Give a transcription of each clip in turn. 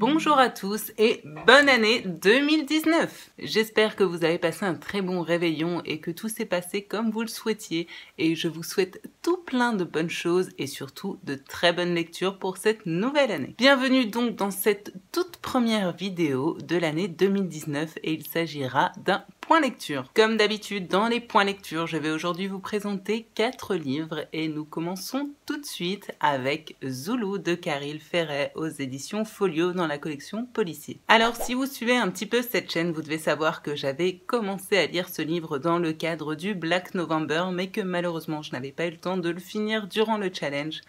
Bonjour à tous et bonne année 2019. J'espère que vous avez passé un très bon réveillon et que tout s'est passé comme vous le souhaitiez, et je vous souhaite tout plein de bonnes choses et surtout de très bonnes lectures pour cette nouvelle année. Bienvenue donc dans cette toute première vidéo de l'année 2019 et il s'agira d'un point lecture. Comme d'habitude dans les points lecture, je vais aujourd'hui vous présenter 4 livres et nous commençons tout de suite avec Zoulou de Caril Ferret aux éditions Folio dans la collection Policier. Alors si vous suivez un petit peu cette chaîne, vous devez savoir que j'avais commencé à lire ce livre dans le cadre du Black November, mais que malheureusement je n'avais pas eu le temps de le finir durant le challenge.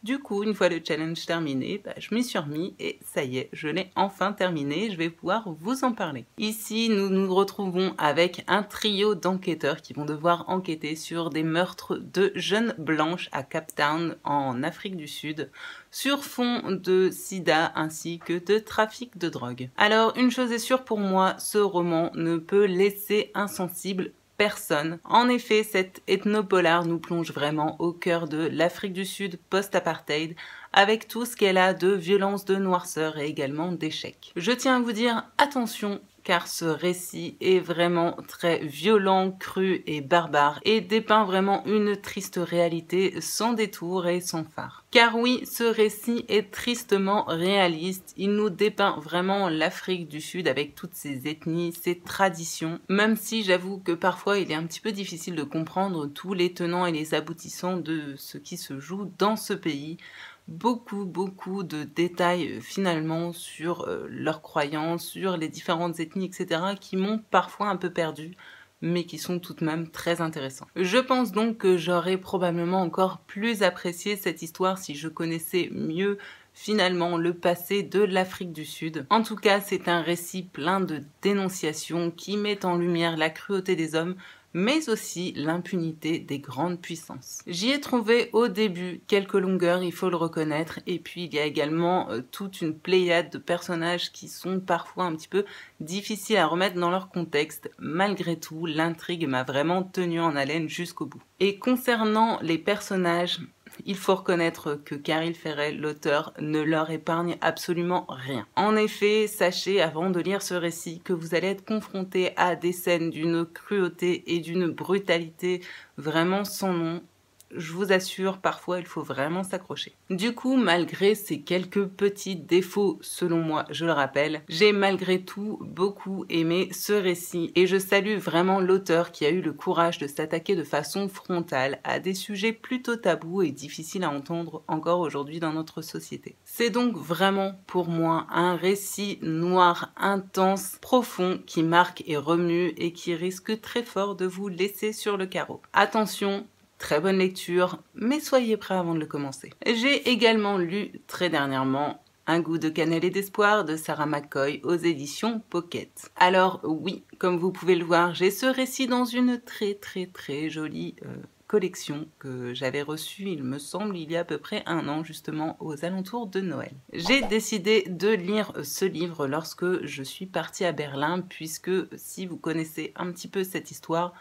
Du coup, une fois le challenge terminé, je m'y suis remis et ça y est, je l'ai enfin terminé, je vais pouvoir vous en parler. Ici, nous nous retrouvons avec un trio d'enquêteurs qui vont devoir enquêter sur des meurtres de jeunes blanches à Cape Town, en Afrique du Sud, sur fond de sida ainsi que de trafic de drogue. Alors, une chose est sûre pour moi, ce roman ne peut laisser insensible personne. En effet, cet ethnopolar nous plonge vraiment au cœur de l'Afrique du Sud post-apartheid, avec tout ce qu'elle a de violence, de noirceur et également d'échecs. Je tiens à vous dire attention, car ce récit est vraiment très violent, cru et barbare et dépeint vraiment une triste réalité sans détour et sans phare. Car oui, ce récit est tristement réaliste, il nous dépeint vraiment l'Afrique du Sud avec toutes ses ethnies, ses traditions, même si j'avoue que parfois il est un petit peu difficile de comprendre tous les tenants et les aboutissants de ce qui se joue dans ce pays. Beaucoup de détails finalement sur leurs croyances, sur les différentes ethnies, etc. qui m'ont parfois un peu perdu, mais qui sont tout de même très intéressants. Je pense donc que j'aurais probablement encore plus apprécié cette histoire si je connaissais mieux finalement le passé de l'Afrique du Sud. En tout cas, c'est un récit plein de dénonciations qui met en lumière la cruauté des hommes, mais aussi l'impunité des grandes puissances. J'y ai trouvé au début quelques longueurs, il faut le reconnaître, et puis il y a également toute une pléiade de personnages qui sont parfois un petit peu difficiles à remettre dans leur contexte. Malgré tout, l'intrigue m'a vraiment tenu en haleine jusqu'au bout. Et concernant les personnages, il faut reconnaître que Caril Ferret, l'auteur, ne leur épargne absolument rien. En effet, sachez avant de lire ce récit que vous allez être confronté à des scènes d'une cruauté et d'une brutalité vraiment sans nom. Je vous assure, parfois il faut vraiment s'accrocher. Du coup, malgré ces quelques petits défauts, selon moi, je le rappelle, j'ai malgré tout beaucoup aimé ce récit et je salue vraiment l'auteur qui a eu le courage de s'attaquer de façon frontale à des sujets plutôt tabous et difficiles à entendre encore aujourd'hui dans notre société. C'est donc vraiment pour moi un récit noir, intense, profond, qui marque et remue et qui risque très fort de vous laisser sur le carreau. Attention, très bonne lecture, mais soyez prêts avant de le commencer. J'ai également lu très dernièrement Un goût de cannelle et d'espoir de Sarah McCoy aux éditions Pocket. Alors oui, comme vous pouvez le voir, j'ai ce récit dans une très jolie collection que j'avais reçue, il me semble, il y a à peu près un an, justement aux alentours de Noël. J'ai décidé de lire ce livre lorsque je suis partie à Berlin, puisque si vous connaissez un petit peu cette histoire,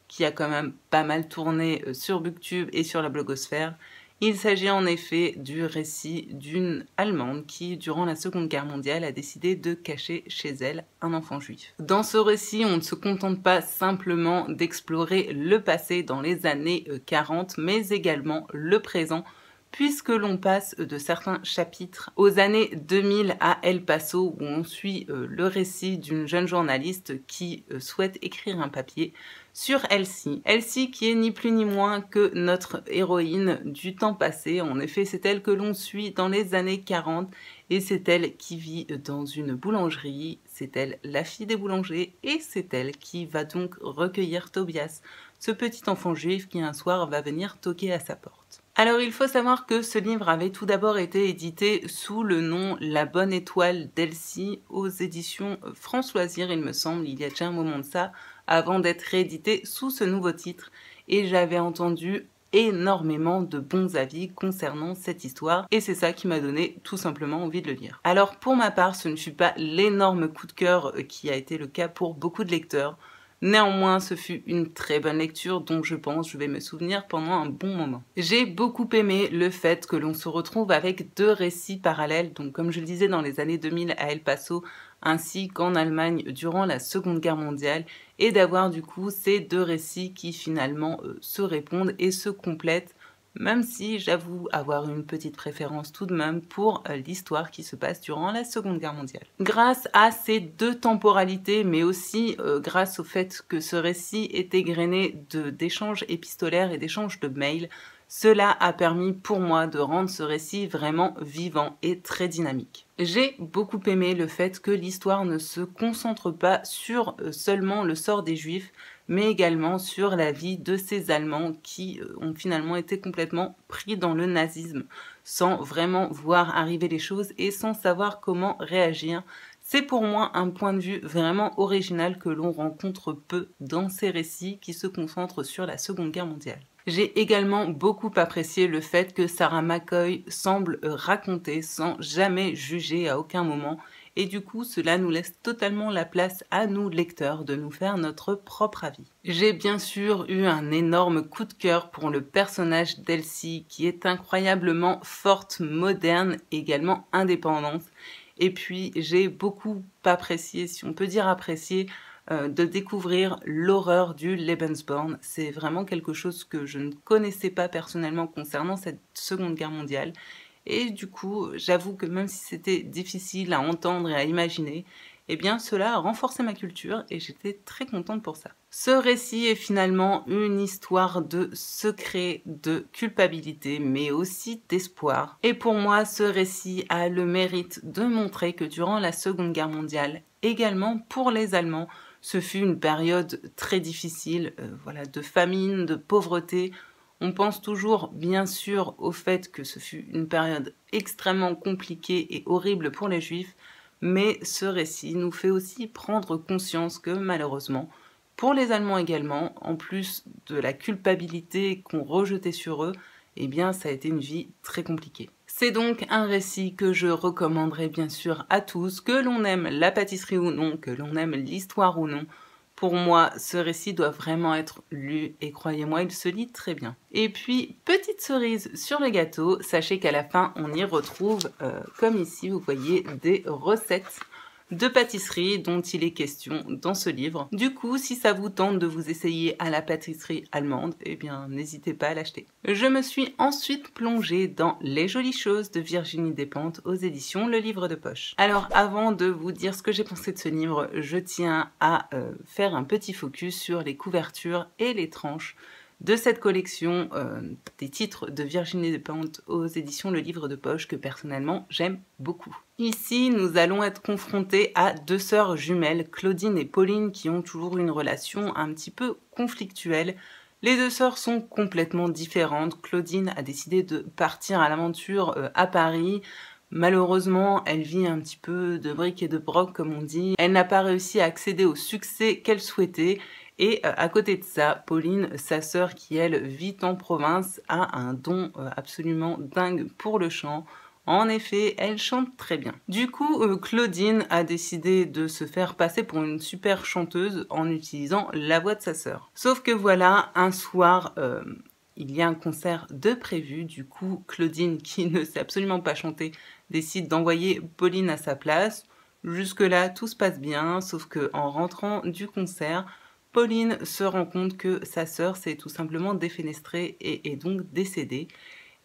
qui a quand même pas mal tourné sur Booktube et sur la blogosphère. Il s'agit en effet du récit d'une Allemande qui, durant la Seconde Guerre mondiale, a décidé de cacher chez elle un enfant juif. Dans ce récit, on ne se contente pas simplement d'explorer le passé dans les années 40, mais également le présent, puisque l'on passe de certains chapitres aux années 2000 à El Paso, où on suit le récit d'une jeune journaliste qui souhaite écrire un papier sur Elsie. Elsie qui est ni plus ni moins que notre héroïne du temps passé. En effet, c'est elle que l'on suit dans les années 40 et c'est elle qui vit dans une boulangerie. C'est elle la fille des boulangers et c'est elle qui va donc recueillir Tobias, ce petit enfant juif qui un soir va venir toquer à sa porte. Alors il faut savoir que ce livre avait tout d'abord été édité sous le nom La Bonne Étoile d'Elsie aux éditions France Loisirs, il me semble, il y a déjà un moment de ça, avant d'être réédité sous ce nouveau titre. Et j'avais entendu énormément de bons avis concernant cette histoire et c'est ça qui m'a donné tout simplement envie de le lire. Alors pour ma part, ce ne fut pas l'énorme coup de cœur qui a été le cas pour beaucoup de lecteurs. Néanmoins, ce fut une très bonne lecture dont je pense je vais me souvenir pendant un bon moment. J'ai beaucoup aimé le fait que l'on se retrouve avec 2 récits parallèles, donc comme je le disais dans les années 2000 à El Paso, ainsi qu'en Allemagne durant la Seconde Guerre mondiale, et d'avoir du coup ces 2 récits qui finalement se répondent et se complètent, même si j'avoue avoir une petite préférence tout de même pour l'histoire qui se passe durant la Seconde Guerre mondiale. Grâce à ces 2 temporalités, mais aussi grâce au fait que ce récit est égrené d'échanges épistolaires et d'échanges de mails, cela a permis pour moi de rendre ce récit vraiment vivant et très dynamique. J'ai beaucoup aimé le fait que l'histoire ne se concentre pas sur seulement le sort des Juifs, mais également sur la vie de ces Allemands qui ont finalement été complètement pris dans le nazisme, sans vraiment voir arriver les choses et sans savoir comment réagir. C'est pour moi un point de vue vraiment original que l'on rencontre peu dans ces récits qui se concentrent sur la Seconde Guerre mondiale. J'ai également beaucoup apprécié le fait que Sarah McCoy semble raconter sans jamais juger à aucun moment, et du coup cela nous laisse totalement la place à nous lecteurs de nous faire notre propre avis. J'ai bien sûr eu un énorme coup de cœur pour le personnage d'Elsie qui est incroyablement forte, moderne, également indépendante. Et puis j'ai beaucoup apprécié, si on peut dire apprécié, de découvrir l'horreur du Lebensborn. C'est vraiment quelque chose que je ne connaissais pas personnellement concernant cette Seconde Guerre mondiale. Et du coup, j'avoue que même si c'était difficile à entendre et à imaginer, eh bien cela a renforcé ma culture et j'étais très contente pour ça. Ce récit est finalement une histoire de secret, de culpabilité, mais aussi d'espoir. Et pour moi, ce récit a le mérite de montrer que durant la Seconde Guerre mondiale, également pour les Allemands, ce fut une période très difficile, de famine, de pauvreté. On pense toujours, bien sûr, au fait que ce fut une période extrêmement compliquée et horrible pour les Juifs, mais ce récit nous fait aussi prendre conscience que, malheureusement, pour les Allemands également, en plus de la culpabilité qu'on rejetait sur eux, eh bien, ça a été une vie très compliquée. C'est donc un récit que je recommanderais bien sûr à tous, que l'on aime la pâtisserie ou non, que l'on aime l'histoire ou non. Pour moi, ce récit doit vraiment être lu et croyez-moi, il se lit très bien. Et puis, petite cerise sur le gâteau, sachez qu'à la fin, on y retrouve, comme ici, vous voyez, des recettes de pâtisserie dont il est question dans ce livre. Du coup, si ça vous tente de vous essayer à la pâtisserie allemande, eh bien, n'hésitez pas à l'acheter. Je me suis ensuite plongée dans Les Jolies Choses de Virginie Despentes aux éditions Le Livre de Poche. Alors, avant de vous dire ce que j'ai pensé de ce livre, je tiens à faire un petit focus sur les couvertures et les tranches de cette collection des titres de Virginie Despentes aux éditions Le Livre de Poche que personnellement j'aime beaucoup. Ici, nous allons être confrontés à 2 sœurs jumelles, Claudine et Pauline, qui ont toujours une relation un petit peu conflictuelle. Les 2 sœurs sont complètement différentes. Claudine a décidé de partir à l'aventure à Paris. Malheureusement, elle vit un petit peu de briques et de broc, comme on dit. Elle n'a pas réussi à accéder au succès qu'elle souhaitait. Et à côté de ça, Pauline, sa sœur qui elle vit en province, a un don absolument dingue pour le chant. En effet, elle chante très bien. Du coup, Claudine a décidé de se faire passer pour une super chanteuse en utilisant la voix de sa sœur. Sauf que voilà, un soir, il y a un concert de prévu. Du coup, Claudine, qui ne sait absolument pas chanter, décide d'envoyer Pauline à sa place. Jusque-là, tout se passe bien, sauf que en rentrant du concert, Pauline se rend compte que sa sœur s'est tout simplement défenestrée et est donc décédée.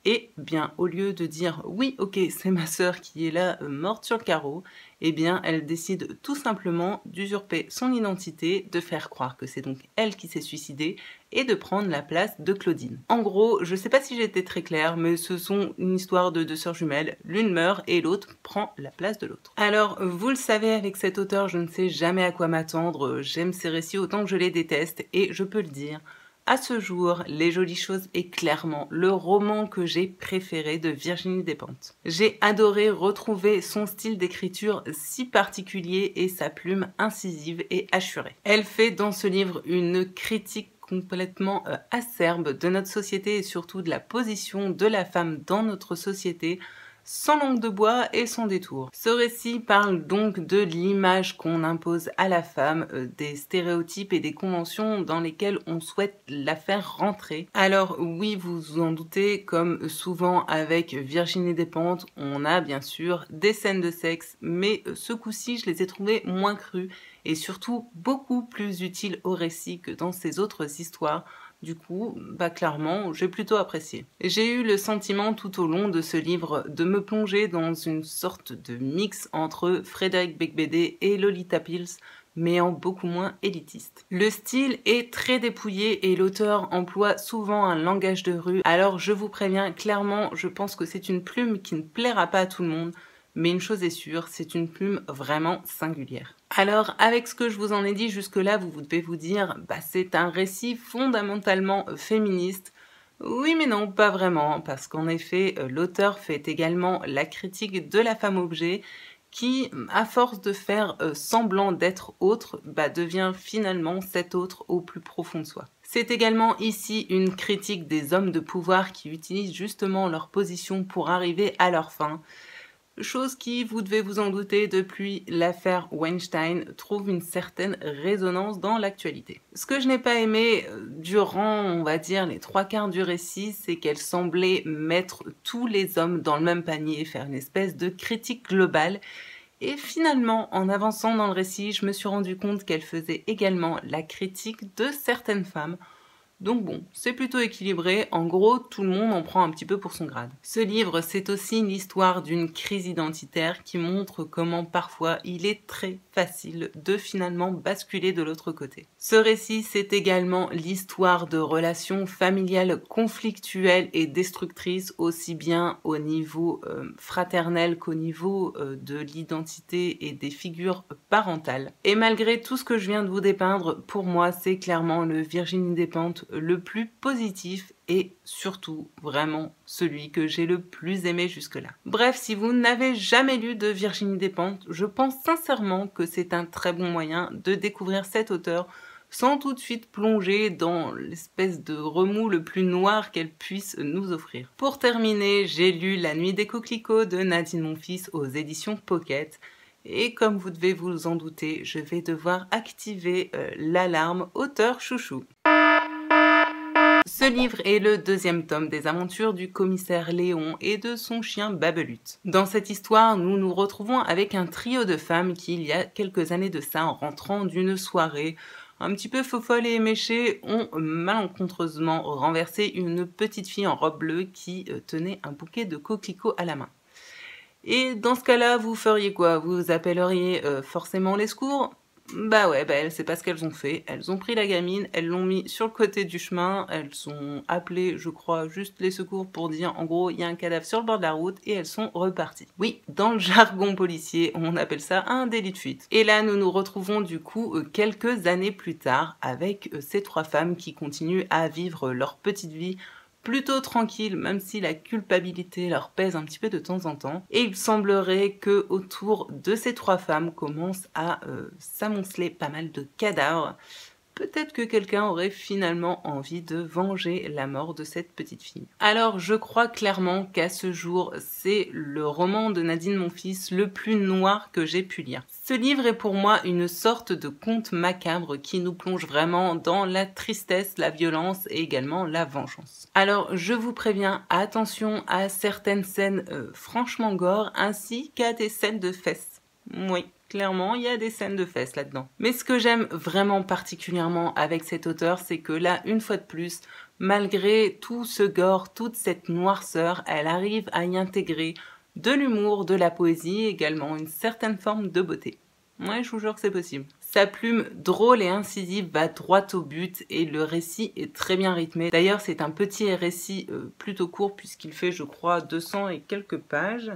Et bien, au lieu de dire « oui, ok, c'est ma sœur qui est là, morte sur le carreau », eh bien, elle décide tout simplement d'usurper son identité, de faire croire que c'est donc elle qui s'est suicidée et de prendre la place de Claudine. En gros, je sais pas si j'ai été très claire, mais ce sont une histoire de 2 sœurs jumelles. L'une meurt et l'autre prend la place de l'autre. Alors, vous le savez, avec cet auteur, je ne sais jamais à quoi m'attendre. J'aime ses récits autant que je les déteste et je peux le dire. À ce jour, Les Jolies Choses est clairement le roman que j'ai préféré de Virginie Despentes. J'ai adoré retrouver son style d'écriture si particulier et sa plume incisive et assurée. Elle fait dans ce livre une critique complètement acerbe de notre société et surtout de la position de la femme dans notre société. sans langue de bois et sans détour. Ce récit parle donc de l'image qu'on impose à la femme, des stéréotypes et des conventions dans lesquelles on souhaite la faire rentrer. Alors oui, vous vous en doutez, comme souvent avec Virginie Despentes, on a bien sûr des scènes de sexe, mais ce coup-ci, je les ai trouvées moins crues et surtout beaucoup plus utiles au récit que dans ces autres histoires. Du coup, clairement, j'ai plutôt apprécié. J'ai eu le sentiment tout au long de ce livre de me plonger dans une sorte de mix entre Frédéric Beigbeder et Lolita Pills, mais en beaucoup moins élitiste. Le style est très dépouillé et l'auteur emploie souvent un langage de rue, alors je vous préviens, clairement, je pense que c'est une plume qui ne plaira pas à tout le monde, mais une chose est sûre, c'est une plume vraiment singulière. Alors, avec ce que je vous en ai dit jusque-là, vous devez vous dire, c'est un récit fondamentalement féministe. Oui, mais non, pas vraiment, parce qu'en effet, l'auteur fait également la critique de la femme objet, qui, à force de faire semblant d'être autre, devient finalement cet autre au plus profond de soi. C'est également ici une critique des hommes de pouvoir qui utilisent justement leur position pour arriver à leur fin. Chose qui, vous devez vous en douter, depuis l'affaire Weinstein, trouve une certaine résonance dans l'actualité. Ce que je n'ai pas aimé durant, on va dire, les 3/4 du récit, c'est qu'elle semblait mettre tous les hommes dans le même panier, faire une espèce de critique globale. Et finalement, en avançant dans le récit, je me suis rendu compte qu'elle faisait également la critique de certaines femmes. Donc bon, c'est plutôt équilibré, en gros, tout le monde en prend un petit peu pour son grade. Ce livre, c'est aussi l'histoire d'une crise identitaire qui montre comment parfois il est très facile de finalement basculer de l'autre côté. Ce récit, c'est également l'histoire de relations familiales conflictuelles et destructrices, aussi bien au niveau fraternel qu'au niveau de l'identité et des figures parentales. Et malgré tout ce que je viens de vous dépeindre, pour moi, c'est clairement le Virginie Despentes le plus positif et surtout vraiment celui que j'ai le plus aimé jusque-là. Bref, si vous n'avez jamais lu de Virginie Despentes, je pense sincèrement que c'est un très bon moyen de découvrir cet auteur sans tout de suite plonger dans l'espèce de remous le plus noir qu'elle puisse nous offrir. Pour terminer, j'ai lu La Nuit des Coquelicots de Nadine Monfils aux éditions Pocket. Et comme vous devez vous en douter, je vais devoir activer l'alarme auteur chouchou. Ce livre est le 2e tome des aventures du commissaire Léon et de son chien Babelut. Dans cette histoire, nous nous retrouvons avec un trio de femmes qui, il y a quelques années de ça, en rentrant d'une soirée un petit peu fofolle et éméchée, ont malencontreusement renversé une petite fille en robe bleue qui tenait un bouquet de coquelicots à la main. Et dans ce cas-là, vous feriez quoi? Vous appelleriez forcément les secours? Ouais, c'est pas ce qu'elles ont fait. Elles ont pris la gamine, elles l'ont mis sur le côté du chemin, elles ont appelé, je crois, juste les secours pour dire, en gros, il y a un cadavre sur le bord de la route, et elles sont reparties. Oui, dans le jargon policier, on appelle ça un délit de fuite. Et là, nous nous retrouvons du coup quelques années plus tard avec ces 3 femmes qui continuent à vivre leur petite vie plutôt tranquille, même si la culpabilité leur pèse un petit peu de temps en temps. Et il semblerait que autour de ces 3 femmes commencent à s'amonceler pas mal de cadavres. Peut-être que quelqu'un aurait finalement envie de venger la mort de cette petite fille. Alors je crois clairement qu'à ce jour, c'est le roman de Nadine Monfils le plus noir que j'ai pu lire. Ce livre est pour moi une sorte de conte macabre qui nous plonge vraiment dans la tristesse, la violence et également la vengeance. Alors je vous préviens, attention à certaines scènes franchement gore ainsi qu'à des scènes de fesses. Oui. Clairement, il y a des scènes de fesses là-dedans. Mais ce que j'aime vraiment particulièrement avec cet auteur, c'est que là, une fois de plus, malgré tout ce gore, toute cette noirceur, elle arrive à y intégrer de l'humour, de la poésie, également une certaine forme de beauté. Ouais, je vous jure que c'est possible. Sa plume drôle et incisive va droit au but et le récit est très bien rythmé. D'ailleurs, c'est un petit récit plutôt court puisqu'il fait, je crois, 200 et quelques pages.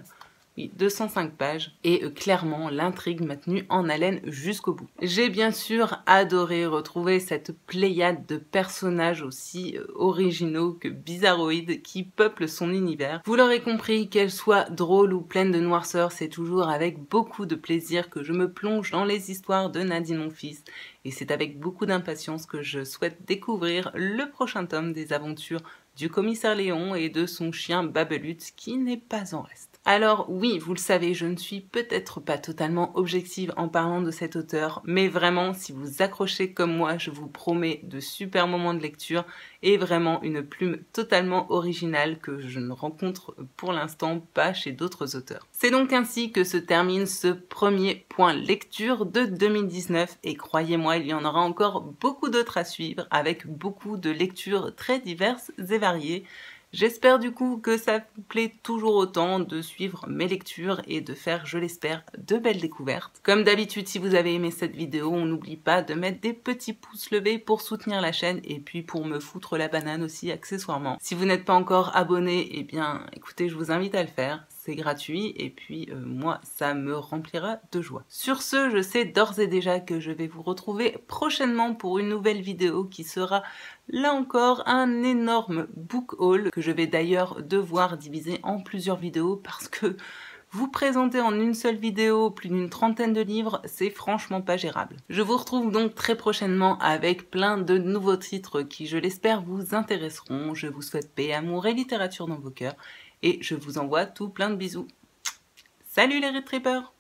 Oui, 205 pages, et clairement l'intrigue m'a tenu en haleine jusqu'au bout. J'ai bien sûr adoré retrouver cette pléiade de personnages aussi originaux que bizarroïdes qui peuplent son univers. Vous l'aurez compris, qu'elle soit drôle ou pleine de noirceur, c'est toujours avec beaucoup de plaisir que je me plonge dans les histoires de Nadine Monfils, et c'est avec beaucoup d'impatience que je souhaite découvrir le prochain tome des aventures du commissaire Léon et de son chien Babelut qui n'est pas en reste. Alors oui, vous le savez, je ne suis peut-être pas totalement objective en parlant de cet auteur, mais vraiment, si vous accrochez comme moi, je vous promets de super moments de lecture et vraiment une plume totalement originale que je ne rencontre pour l'instant pas chez d'autres auteurs. C'est donc ainsi que se termine ce premier point lecture de 2019 et croyez-moi, il y en aura encore beaucoup d'autres à suivre avec beaucoup de lectures très diverses et variées. J'espère du coup que ça vous plaît toujours autant de suivre mes lectures et de faire, je l'espère, de belles découvertes. Comme d'habitude, si vous avez aimé cette vidéo, on n'oublie pas de mettre des petits pouces levés pour soutenir la chaîne et puis pour me foutre la banane aussi accessoirement. Si vous n'êtes pas encore abonné, eh bien écoutez, je vous invite à le faire. C'est gratuit et puis moi ça me remplira de joie. Sur ce, je sais d'ores et déjà que je vais vous retrouver prochainement pour une nouvelle vidéo qui sera là encore un énorme book haul que je vais d'ailleurs devoir diviser en plusieurs vidéos parce que vous présenter en une seule vidéo plus d'une trentaine de livres, c'est franchement pas gérable. Je vous retrouve donc très prochainement avec plein de nouveaux titres qui, je l'espère, vous intéresseront. Je vous souhaite paix, amour et littérature dans vos cœurs et je vous envoie tout plein de bisous. Salut les Read Trippers!